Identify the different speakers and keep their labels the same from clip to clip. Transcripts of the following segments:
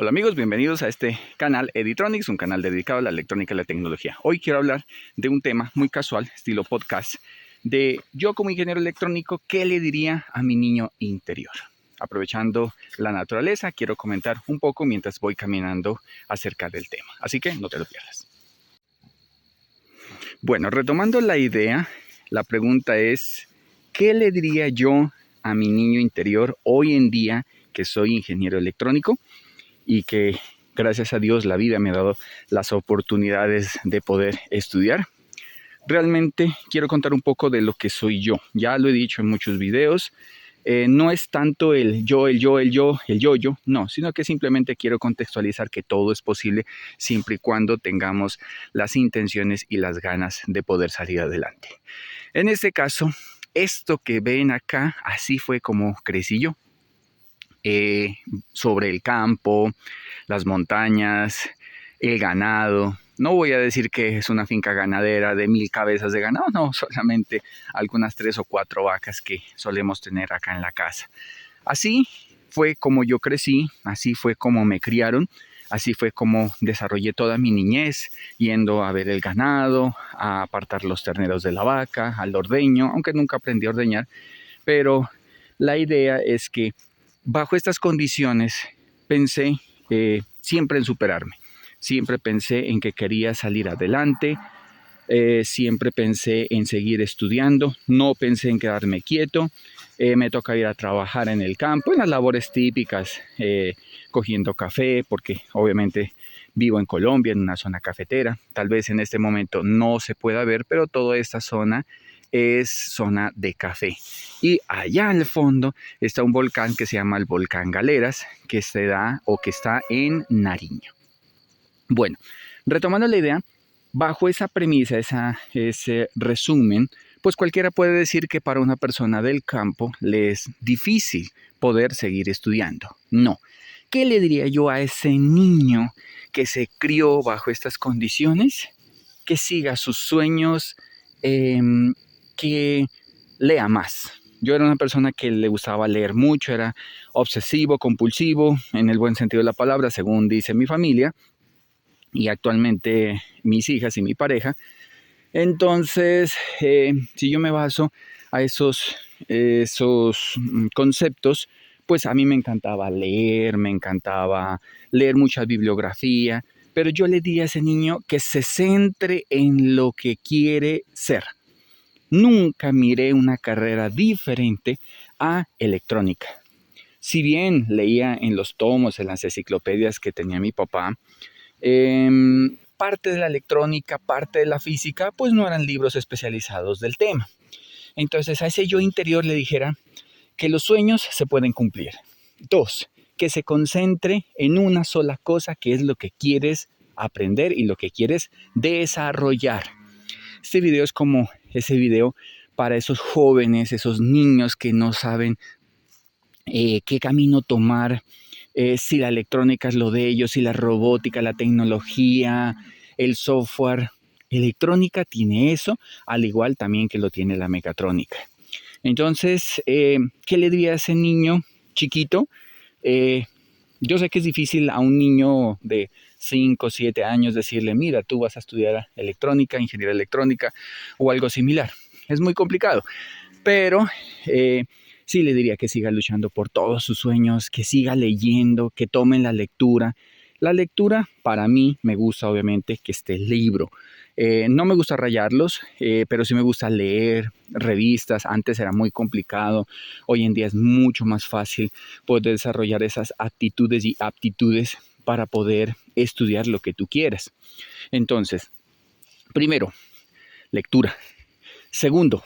Speaker 1: Hola amigos, bienvenidos a este canal Editronics, un canal dedicado a la electrónica y la tecnología. Hoy quiero hablar de un tema muy casual, estilo podcast, de yo como ingeniero electrónico, ¿qué le diría a mi niño interior? Aprovechando la naturaleza, quiero comentar un poco mientras voy caminando acerca del tema. Así que no te lo pierdas. Bueno, retomando la idea, la pregunta es, ¿qué le diría yo a mi niño interior hoy en día que soy ingeniero electrónico? Y que gracias a Dios la vida me ha dado las oportunidades de poder estudiar. Realmente quiero contar un poco de lo que soy yo. Ya lo he dicho en muchos videos. No es tanto el yo, no, sino que simplemente quiero contextualizar que todo es posible siempre y cuando tengamos las intenciones y las ganas de poder salir adelante. En este caso, esto que ven acá, así fue como crecí yo. Sobre el campo, las montañas, el ganado. No voy a decir que es una finca ganadera de 1000 cabezas de ganado, no, solamente algunas 3 o 4 vacas que solemos tener acá en la casa. Así fue como yo crecí, así fue como me criaron, así fue como desarrollé toda mi niñez, yendo a ver el ganado, a apartar los terneros de la vaca, al ordeño, aunque nunca aprendí a ordeñar, pero la idea es que bajo estas condiciones pensé siempre en superarme, siempre pensé en que quería salir adelante, siempre pensé en seguir estudiando, no pensé en quedarme quieto, me toca ir a trabajar en el campo, en las labores típicas, cogiendo café, porque obviamente vivo en Colombia, en una zona cafetera, tal vez en este momento no se pueda ver, pero toda esta zona es zona de café. Y allá al fondo está un volcán que se llama el volcán Galeras, que se da o que está en Nariño. Bueno, retomando la idea, bajo esa premisa, ese resumen, pues cualquiera puede decir que para una persona del campo le es difícil poder seguir estudiando. No. ¿Qué le diría yo a ese niño que se crió bajo estas condiciones? Que siga sus sueños, que lea más. Yo era una persona que le gustaba leer mucho, era obsesivo, compulsivo, en el buen sentido de la palabra, según dice mi familia, y actualmente mis hijas y mi pareja. Entonces, si yo me baso a esos conceptos, pues a mí me encantaba leer mucha bibliografía, pero yo le di a ese niño que se centre en lo que quiere ser. Nunca miré una carrera diferente a electrónica. Si bien leía en los tomos, en las enciclopedias que tenía mi papá, parte de la electrónica, parte de la física, pues no eran libros especializados del tema. Entonces a ese yo interior le dijera que los sueños se pueden cumplir. 2, que se concentre en una sola cosa, que es lo que quieres aprender y lo que quieres desarrollar. Este video es como ese video para esos jóvenes, esos niños que no saben qué camino tomar, si la electrónica es lo de ellos, si la robótica, la tecnología, el software. Electrónica tiene eso, al igual también que lo tiene la mecatrónica. Entonces, ¿qué le diría a ese niño chiquito? Yo sé que es difícil a un niño de 5 o 7 años decirle, mira, tú vas a estudiar electrónica, ingeniería electrónica o algo similar. Es muy complicado, pero sí le diría que siga luchando por todos sus sueños, que siga leyendo, que tomen la lectura. La lectura para mí me gusta obviamente que esté el libro. No me gusta rayarlos, pero sí me gusta leer revistas. Antes era muy complicado, hoy en día es mucho más fácil poder desarrollar esas actitudes y aptitudes para poder estudiar lo que tú quieres. Entonces, primero, lectura. Segundo,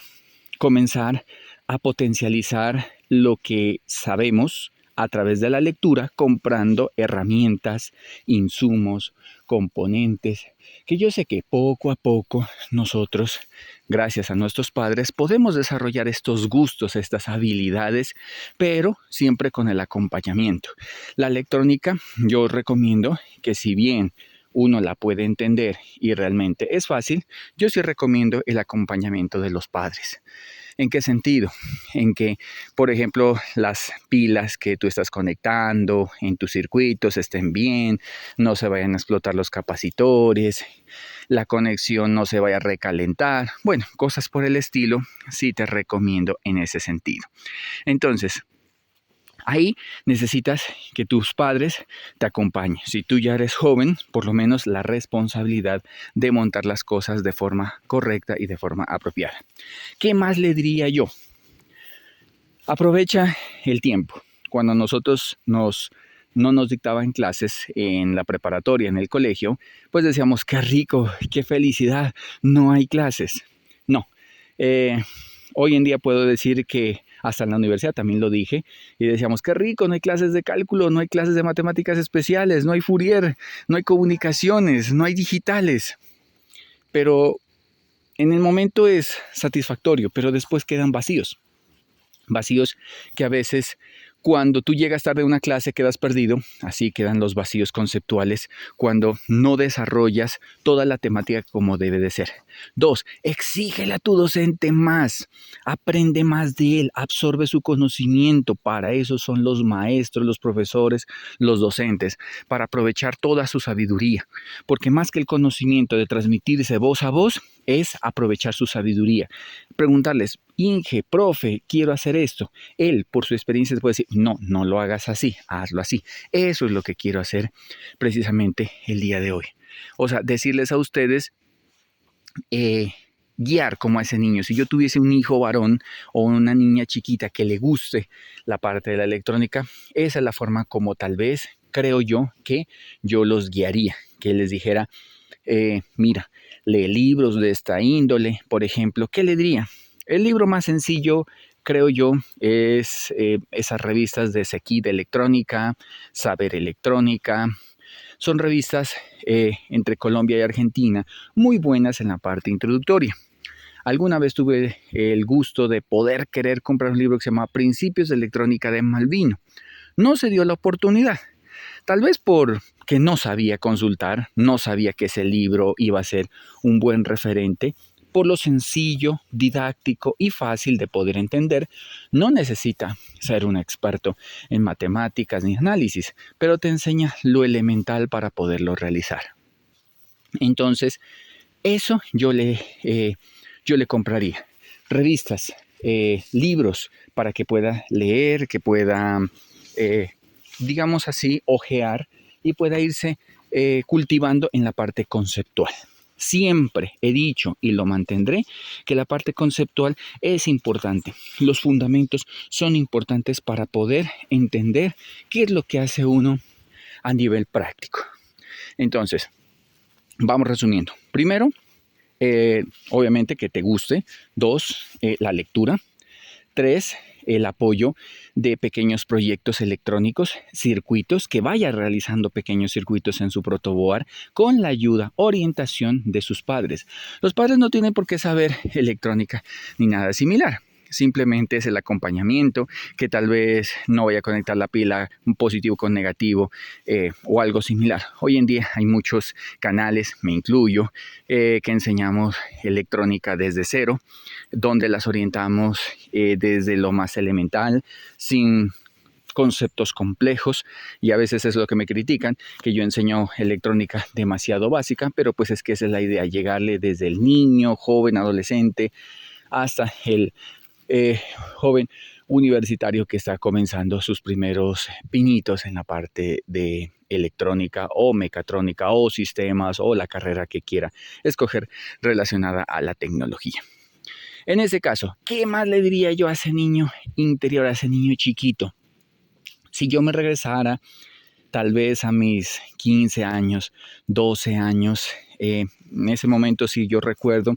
Speaker 1: comenzar a potencializar lo que sabemos a través de la lectura, comprando herramientas, insumos, componentes, que yo sé que poco a poco nosotros, gracias a nuestros padres, podemos desarrollar estos gustos, estas habilidades, pero siempre con el acompañamiento. La electrónica, yo recomiendo que si bien uno la puede entender y realmente es fácil, yo sí recomiendo el acompañamiento de los padres. ¿En qué sentido? En que, por ejemplo, las pilas que tú estás conectando en tus circuitos estén bien, no se vayan a explotar los capacitores, la conexión no se vaya a recalentar. Bueno, cosas por el estilo, sí te recomiendo en ese sentido. Entonces, ahí necesitas que tus padres te acompañen. Si tú ya eres joven, por lo menos la responsabilidad de montar las cosas de forma correcta y de forma apropiada. ¿Qué más le diría yo? Aprovecha el tiempo. Cuando nosotros no nos dictaban clases en la preparatoria, en el colegio, pues decíamos, qué rico, qué felicidad, no hay clases. No. Hoy en día puedo decir que hasta en la universidad también lo dije y decíamos, qué rico, no hay clases de cálculo, no hay clases de matemáticas especiales, no hay Fourier, no hay comunicaciones, no hay digitales. Pero en el momento es satisfactorio, pero después quedan vacíos. Vacíos que a veces cuando tú llegas tarde a una clase quedas perdido, así quedan los vacíos conceptuales cuando no desarrollas toda la temática como debe de ser. 2, exígele a tu docente más, aprende más de él, absorbe su conocimiento, para eso son los maestros, los profesores, los docentes, para aprovechar toda su sabiduría, porque más que el conocimiento de transmitirse voz a voz, es aprovechar su sabiduría. Preguntarles, Inge, profe, quiero hacer esto. Él, por su experiencia, puede decir, no lo hagas así, hazlo así. Eso es lo que quiero hacer precisamente el día de hoy. O sea, decirles a ustedes, guiar como a ese niño. Si yo tuviese un hijo varón o una niña chiquita que le guste la parte de la electrónica, esa es la forma como tal vez creo yo que yo los guiaría, que les dijera, mira, lee libros de esta índole, por ejemplo. ¿Qué le diría? El libro más sencillo, creo yo, es esas revistas de Sequí de Electrónica, Saber Electrónica. Son revistas entre Colombia y Argentina muy buenas en la parte introductoria. Alguna vez tuve el gusto de poder querer comprar un libro que se llama Principios de Electrónica de Malvino. No se dio la oportunidad. Tal vez porque no sabía consultar, no sabía que ese libro iba a ser un buen referente. Por lo sencillo, didáctico y fácil de poder entender, no necesita ser un experto en matemáticas ni análisis, pero te enseña lo elemental para poderlo realizar. Entonces, eso yo le compraría. Revistas, libros para que pueda leer, que pueda, digamos así, ojear y pueda irse cultivando en la parte conceptual. Siempre he dicho y lo mantendré que la parte conceptual es importante. Los fundamentos son importantes para poder entender qué es lo que hace uno a nivel práctico. Entonces, vamos resumiendo. Primero, obviamente que te guste. 2, la lectura. 3, el apoyo de pequeños proyectos electrónicos, circuitos, que vaya realizando pequeños circuitos en su protoboard con la ayuda, orientación de sus padres. Los padres no tienen por qué saber electrónica ni nada similar. Simplemente es el acompañamiento, que tal vez no vaya a conectar la pila positivo con negativo o algo similar. Hoy en día hay muchos canales, me incluyo, que enseñamos electrónica desde cero, donde las orientamos desde lo más elemental, sin conceptos complejos, y a veces es lo que me critican, que yo enseño electrónica demasiado básica, pero pues es que esa es la idea, llegarle desde el niño, joven, adolescente, hasta el joven universitario que está comenzando sus primeros pinitos en la parte de electrónica o mecatrónica o sistemas o la carrera que quiera escoger relacionada a la tecnología. En ese caso, ¿qué más le diría yo a ese niño interior, a ese niño chiquito? Si yo me regresara tal vez a mis 15 años, 12 años, en ese momento, si yo recuerdo,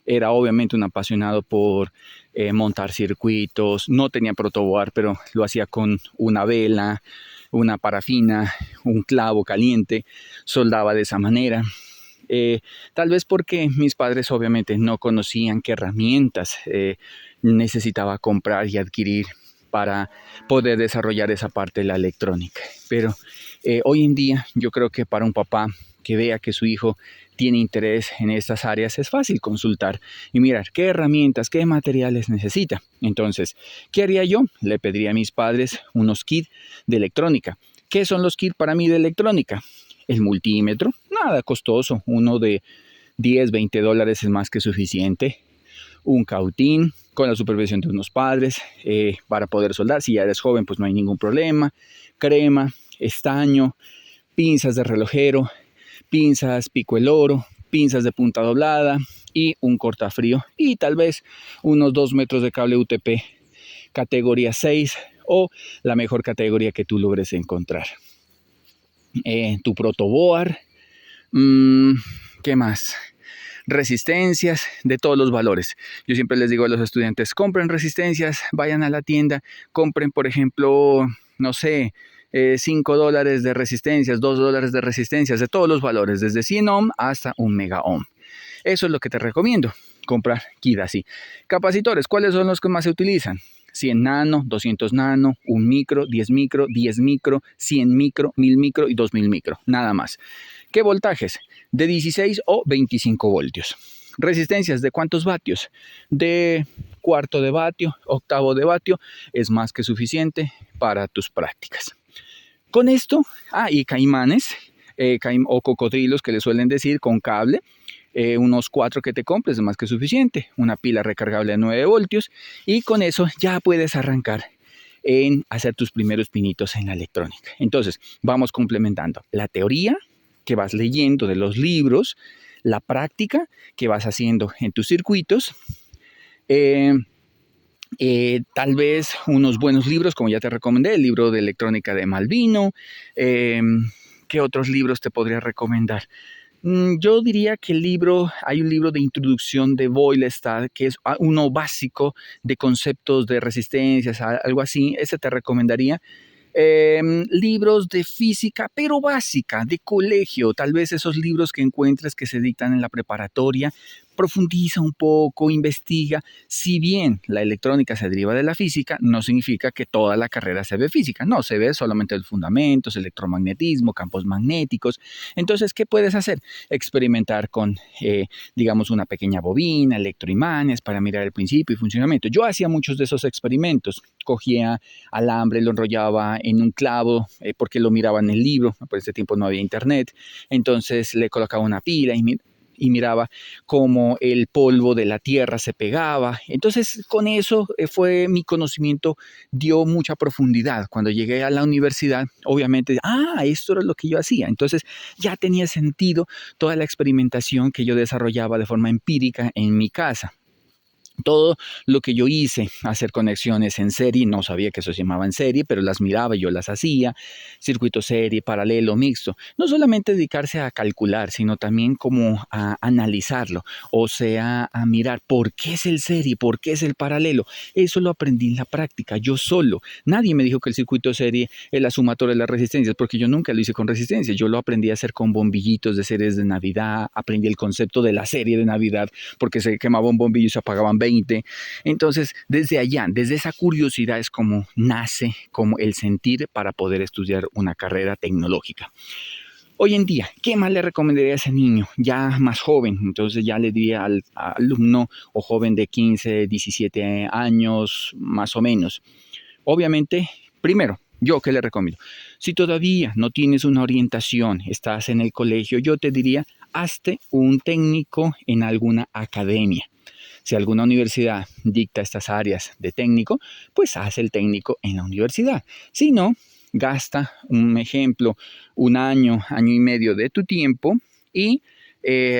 Speaker 1: era obviamente un apasionado por montar circuitos. No tenía protoboard, pero lo hacía con una vela, una parafina, un clavo caliente, soldaba de esa manera. Tal vez porque mis padres obviamente no conocían qué herramientas necesitaba comprar y adquirir para poder desarrollar esa parte de la electrónica. Pero Hoy en día yo creo que para un papá que vea que su hijo tiene interés en estas áreas, es fácil consultar y mirar qué herramientas, qué materiales necesita. Entonces, ¿qué haría yo? Le pediría a mis padres unos kits de electrónica. ¿Qué son los kits para mí de electrónica? El multímetro, nada costoso, uno de 10, $20 es más que suficiente. Un cautín con la supervisión de unos padres para poder soldar. Si ya eres joven, pues no hay ningún problema. Crema, estaño, pinzas de relojero, pinzas pico el oro, pinzas de punta doblada y un cortafrío y tal vez unos 2 metros de cable UTP categoría 6 o la mejor categoría que tú logres encontrar. Tu protoboard, ¿qué más? Resistencias de todos los valores. Yo siempre les digo a los estudiantes, compren resistencias, vayan a la tienda, compren, por ejemplo, no sé, $5 de resistencias, $2 de resistencias, de todos los valores, desde 100 ohm hasta 1 mega ohm. Eso es lo que te recomiendo, comprar kit así. Capacitores, ¿cuáles son los que más se utilizan? 100 nano, 200 nano, 1 micro, 10 micro, 10 micro, 100 micro, 1000 micro y 2000 micro, nada más. ¿Qué voltajes? De 16 o 25 voltios. Resistencias, ¿de cuántos vatios? De cuarto de vatio, octavo de vatio, es más que suficiente para tus prácticas. Con esto, y caimanes o cocodrilos que le suelen decir con cable, unos 4 que te compres es más que suficiente, una pila recargable de 9 voltios y con eso ya puedes arrancar en hacer tus primeros pinitos en la electrónica. Entonces, vamos complementando la teoría que vas leyendo de los libros, la práctica que vas haciendo en tus circuitos, tal vez unos buenos libros, como ya te recomendé, el libro de electrónica de Malvino. ¿Qué otros libros te podría recomendar? Yo diría que hay un libro de introducción de Boylestad, que es uno básico de conceptos de resistencias, algo así, ese te recomendaría. Libros de física, pero básica, de colegio, tal vez esos libros que encuentres que se dictan en la preparatoria, profundiza un poco, investiga. Si bien la electrónica se deriva de la física, no significa que toda la carrera se ve física, no, se ve solamente los fundamentos, electromagnetismo, campos magnéticos. Entonces, ¿qué puedes hacer? Experimentar con, digamos, una pequeña bobina, electroimanes para mirar el principio y funcionamiento. Yo hacía muchos de esos experimentos, cogía alambre, lo enrollaba en un clavo, porque lo miraba en el libro, por ese tiempo no había internet, entonces le colocaba una pila y miraba cómo el polvo de la tierra se pegaba. Entonces, con eso fue mi conocimiento, dio mucha profundidad. Cuando llegué a la universidad, obviamente, esto era lo que yo hacía. Entonces, ya tenía sentido toda la experimentación que yo desarrollaba de forma empírica en mi casa. Todo lo que yo hice, hacer conexiones en serie, no sabía que eso se llamaba en serie, pero las miraba y yo las hacía, circuito serie, paralelo, mixto. No solamente dedicarse a calcular, sino también como a analizarlo, o sea, a mirar por qué es el serie, por qué es el paralelo. Eso lo aprendí en la práctica, yo solo. Nadie me dijo que el circuito serie es la sumatoria de las resistencias, porque yo nunca lo hice con resistencias. Yo lo aprendí a hacer con bombillitos de series de Navidad, aprendí el concepto de la serie de Navidad, porque se quemaba un bombillo y se apagaban 20. Entonces, desde allá, desde esa curiosidad es como nace como el sentir para poder estudiar una carrera tecnológica. Hoy en día, ¿qué más le recomendaría a ese niño ya más joven? Entonces ya le diría al alumno o joven de 15, 17 años, más o menos. Obviamente, primero, ¿yo qué le recomiendo? Si todavía no tienes una orientación, estás en el colegio, yo te diría, hazte un técnico en alguna academia. Si alguna universidad dicta estas áreas de técnico, pues haz el técnico en la universidad. Si no, gasta, un ejemplo, un año, año y medio de tu tiempo y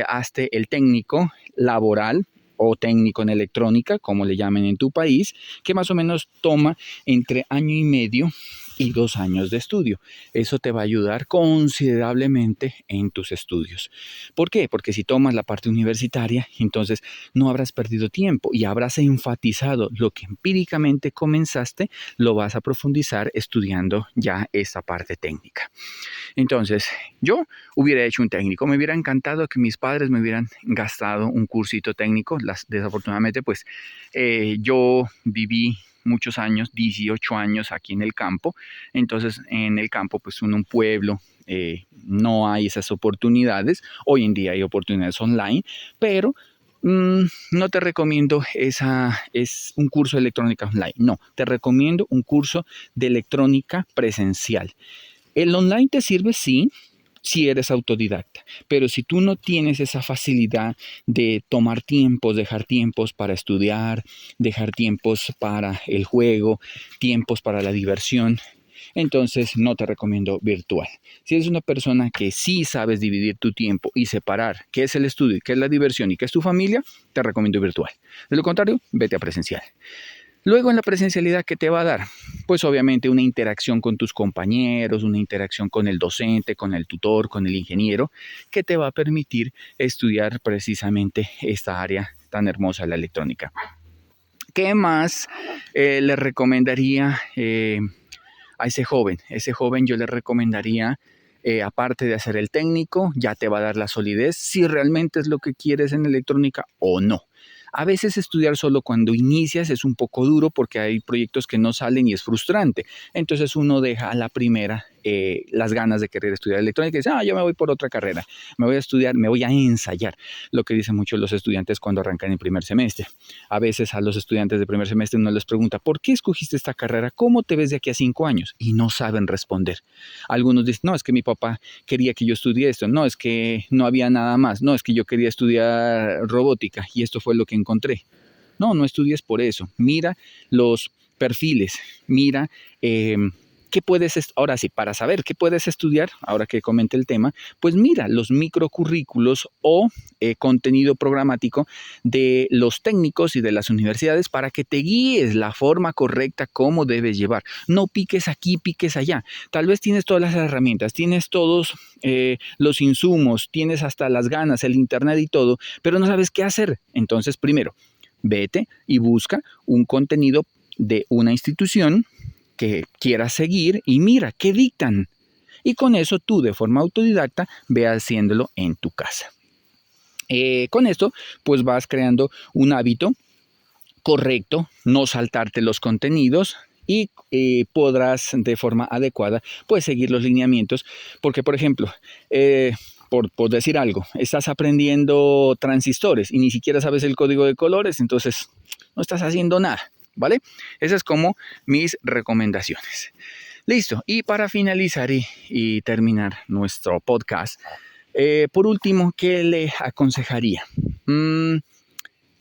Speaker 1: hazte el técnico laboral o técnico en electrónica, como le llamen en tu país, que más o menos toma entre año y medio y 2 años de estudio. Eso te va a ayudar considerablemente en tus estudios. ¿Por qué? Porque si tomas la parte universitaria, entonces no habrás perdido tiempo y habrás enfatizado lo que empíricamente comenzaste, lo vas a profundizar estudiando ya esa parte técnica. Entonces, yo hubiera hecho un técnico. Me hubiera encantado que mis padres me hubieran gastado un cursito técnico. Desafortunadamente, pues yo viví muchos años, 18 años aquí en el campo. Entonces, en el campo, pues en un pueblo, no hay esas oportunidades. Hoy en día hay oportunidades online, pero no te recomiendo es un curso de electrónica online. No, te recomiendo un curso de electrónica presencial. El online te sirve, sí, si eres autodidacta, pero si tú no tienes esa facilidad de tomar tiempos, dejar tiempos para estudiar, dejar tiempos para el juego, tiempos para la diversión, entonces no te recomiendo virtual. Si eres una persona que sí sabes dividir tu tiempo y separar qué es el estudio, qué es la diversión y qué es tu familia, te recomiendo virtual. De lo contrario, vete a presencial. Luego en la presencialidad, ¿qué te va a dar? Pues obviamente una interacción con tus compañeros, una interacción con el docente, con el tutor, con el ingeniero, que te va a permitir estudiar precisamente esta área tan hermosa, la electrónica. ¿Qué más le recomendaría a ese joven? Ese joven yo le recomendaría, aparte de hacer el técnico, ya te va a dar la solidez si realmente es lo que quieres en electrónica o no. A veces estudiar solo cuando inicias es un poco duro porque hay proyectos que no salen y es frustrante. Entonces uno deja a la primera las ganas de querer estudiar electrónica y dice, yo me voy por otra carrera, me voy a estudiar, me voy a ensayar. Lo que dicen muchos los estudiantes cuando arrancan el primer semestre. A veces a los estudiantes de primer semestre uno les pregunta, ¿por qué escogiste esta carrera? ¿Cómo te ves de aquí a 5 años? Y no saben responder. Algunos dicen, no, es que mi papá quería que yo estudie esto, no, es que no había nada más, no, es que yo quería estudiar robótica y esto fue lo que encontré. No, no estudies por eso. Mira los perfiles, mira qué puedes, ahora sí, para saber qué puedes estudiar, ahora que comente el tema, pues mira los microcurrículos o contenido programático de los técnicos y de las universidades para que te guíes la forma correcta cómo debes llevar. No piques aquí, piques allá. Tal vez tienes todas las herramientas, tienes todos los insumos, tienes hasta las ganas, el internet y todo, pero no sabes qué hacer. Entonces, primero, vete y busca un contenido de una institución que quieras seguir y mira qué dictan. Y con eso tú de forma autodidacta ve haciéndolo en tu casa. Con esto pues vas creando un hábito correcto, no saltarte los contenidos y podrás de forma adecuada pues seguir los lineamientos. Porque por ejemplo, por decir algo, estás aprendiendo transistores y ni siquiera sabes el código de colores, entonces no estás haciendo nada. ¿Vale? Esas es como mis recomendaciones. Listo. Y para finalizar y terminar nuestro podcast, por último, ¿qué le aconsejaría?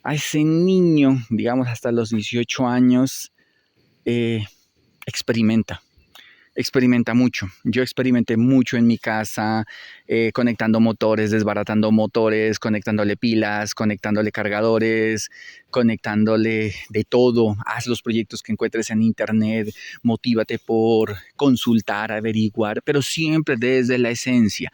Speaker 1: A ese niño, digamos hasta los 18 años, experimenta. Experimenta mucho. Yo experimenté mucho en mi casa, conectando motores, desbaratando motores, conectándole pilas, conectándole cargadores, conectándole de todo. Haz los proyectos que encuentres en internet, motívate por consultar, averiguar, pero siempre desde la esencia.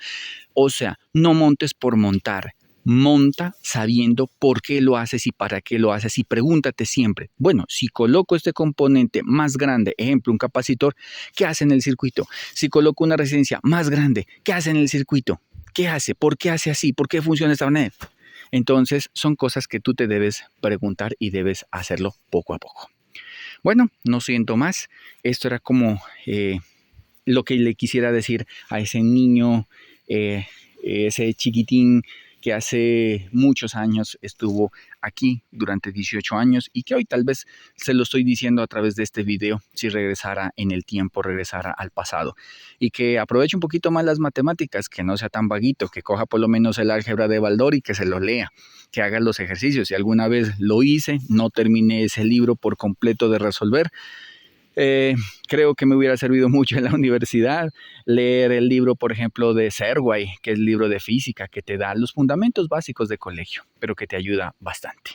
Speaker 1: O sea, no montes por montar. Monta sabiendo por qué lo haces y para qué lo haces y pregúntate siempre, bueno, si coloco este componente más grande, ejemplo, un capacitor, ¿qué hace en el circuito? Si coloco una resistencia más grande, ¿qué hace en el circuito? ¿Qué hace? ¿Por qué hace así? ¿Por qué funciona de esta manera? Entonces, son cosas que tú te debes preguntar y debes hacerlo poco a poco. Bueno, no siento más. Esto era como lo que le quisiera decir a ese niño, ese chiquitín que hace muchos años estuvo aquí durante 18 años y que hoy tal vez se lo estoy diciendo a través de este video, si regresara en el tiempo, regresara al pasado y que aproveche un poquito más las matemáticas, que no sea tan vaguito, que coja por lo menos el álgebra de Baldor y que se lo lea, que haga los ejercicios. Si alguna vez lo hice, no terminé ese libro por completo de resolver, creo que me hubiera servido mucho en la universidad leer el libro, por ejemplo, de Serway, que es el libro de física, que te da los fundamentos básicos de colegio, pero que te ayuda bastante.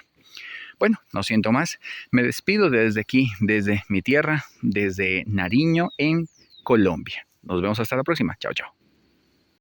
Speaker 1: Bueno, no siento más. Me despido desde aquí, desde mi tierra, desde Nariño, en Colombia. Nos vemos hasta la próxima. Chao, chao.